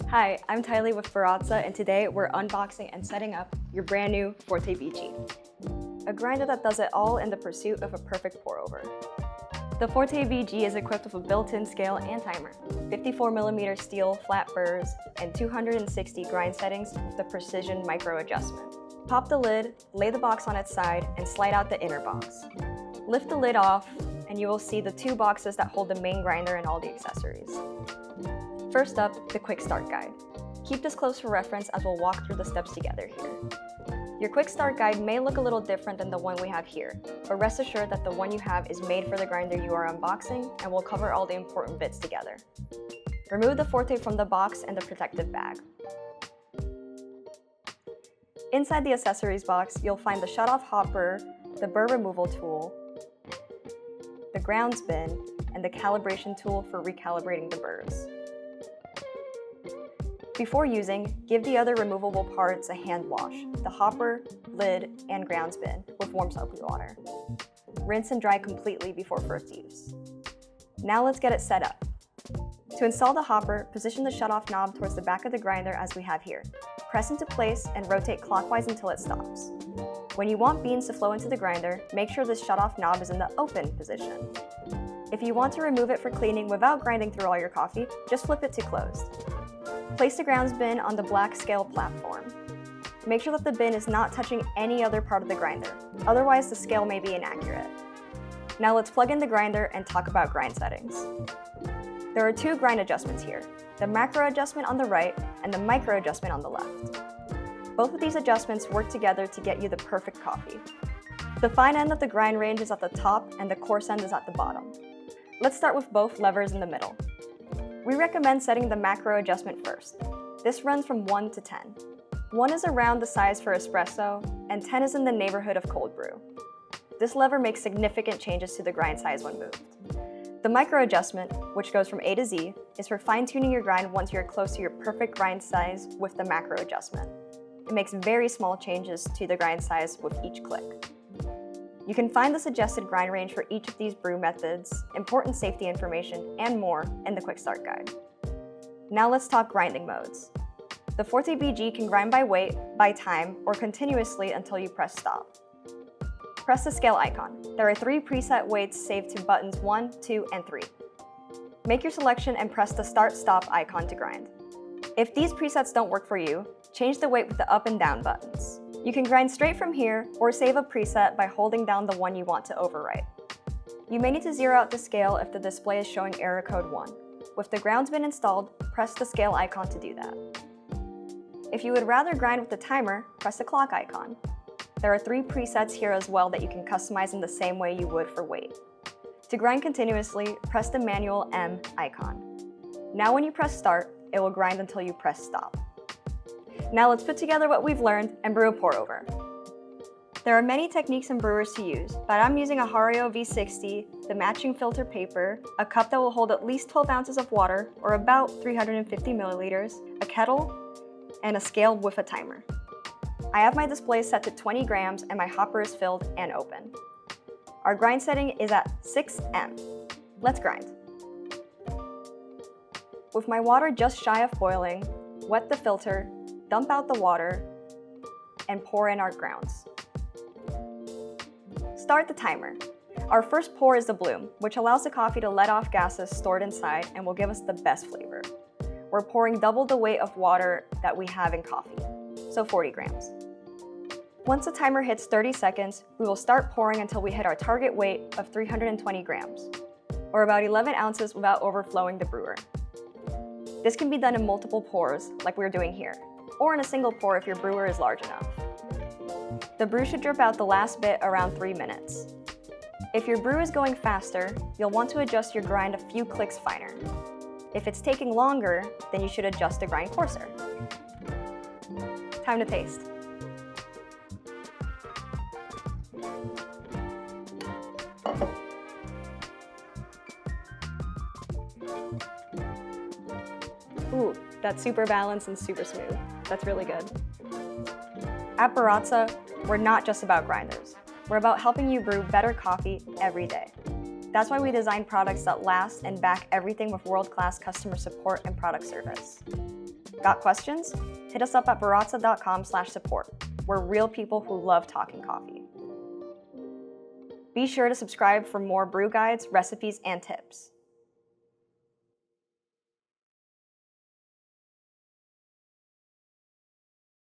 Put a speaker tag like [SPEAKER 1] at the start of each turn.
[SPEAKER 1] Hi, I'm Tylee with Baratza, and today we're unboxing and setting up your brand new Forté BG, a grinder that does it all in the pursuit of a perfect pour-over. The Forté BG is equipped with a built-in scale and timer, 54mm steel flat burrs, and 260 grind settings with the precision micro adjustment. Pop the lid, lay the box on its side, and slide out the inner box. Lift the lid off, and you will see the two boxes that hold the main grinder and all the accessories. First up, the Quick Start Guide. Keep this close for reference as we'll walk through the steps together here. Your Quick Start Guide may look a little different than the one we have here, but rest assured that the one you have is made for the grinder you are unboxing and will cover all the important bits together. Remove the Forté from the box and the protective bag. Inside the accessories box, you'll find the shut-off hopper, the burr removal tool, the grounds bin, and the calibration tool for recalibrating the burrs. Before using, give the other removable parts a hand wash, the hopper, lid, and grounds bin with warm soapy water. Rinse and dry completely before first use. Now let's get it set up. To install the hopper, position the shutoff knob towards the back of the grinder as we have here. Press into place and rotate clockwise until it stops. When you want beans to flow into the grinder, make sure the shutoff knob is in the open position. If you want to remove it for cleaning without grinding through all your coffee, just flip it to closed. Place the grounds bin on the black scale platform. Make sure that the bin is not touching any other part of the grinder, otherwise the scale may be inaccurate. Now let's plug in the grinder and talk about grind settings. There are two grind adjustments here, the macro adjustment on the right and the micro adjustment on the left. Both of these adjustments work together to get you the perfect coffee. The fine end of the grind range is at the top and the coarse end is at the bottom. Let's start with both levers in the middle. We recommend setting the macro adjustment first. This runs from 1 to 10. 1 is around the size for espresso, and 10 is in the neighborhood of cold brew. This lever makes significant changes to the grind size when moved. The micro adjustment, which goes from A to Z, is for fine-tuning your grind once you're close to your perfect grind size with the macro adjustment. It makes very small changes to the grind size with each click. You can find the suggested grind range for each of these brew methods, important safety information, and more in the Quick Start Guide. Now let's talk grinding modes. The Forté BG can grind by weight, by time, or continuously until you press stop. Press the scale icon. There are 3 preset weights saved to buttons 1, 2, and 3. Make your selection and press the start-stop icon to grind. If these presets don't work for you, change the weight with the up and down buttons. You can grind straight from here or save a preset by holding down the one you want to overwrite. You may need to zero out the scale if the display is showing error code 1. With the grounds bin installed, press the scale icon to do that. If you would rather grind with the timer, press the clock icon. There are 3 presets here as well that you can customize in the same way you would for weight. To grind continuously, press the manual M icon. Now when you press start, it will grind until you press stop. Now let's put together what we've learned and brew a pour-over. There are many techniques and brewers to use, but I'm using a Hario V60, the matching filter paper, a cup that will hold at least 12 ounces of water, or about 350 milliliters, a kettle, and a scale with a timer. I have my display set to 20 grams and my hopper is filled and open. Our grind setting is at 6M. Let's grind. With my water just shy of boiling, wet the filter, dump out the water, and pour in our grounds. Start the timer. Our first pour is the bloom, which allows the coffee to let off gases stored inside and will give us the best flavor. We're pouring double the weight of water that we have in coffee, so 40 grams. Once the timer hits 30 seconds, we will start pouring until we hit our target weight of 320 grams, or about 11 ounces without overflowing the brewer. This can be done in multiple pours, like we're doing here, or in a single pour if your brewer is large enough. The brew should drip out the last bit around 3 minutes. If your brew is going faster, you'll want to adjust your grind a few clicks finer. If it's taking longer, then you should adjust the grind coarser. Time to taste. Ooh, that's super balanced and super smooth. That's really good. At Baratza, we're not just about grinders. We're about helping you brew better coffee every day. That's why we design products that last and back everything with world-class customer support and product service. Got questions? Hit us up at baratza.com/support. We're real people who love talking coffee. Be sure to subscribe for more brew guides, recipes, and tips.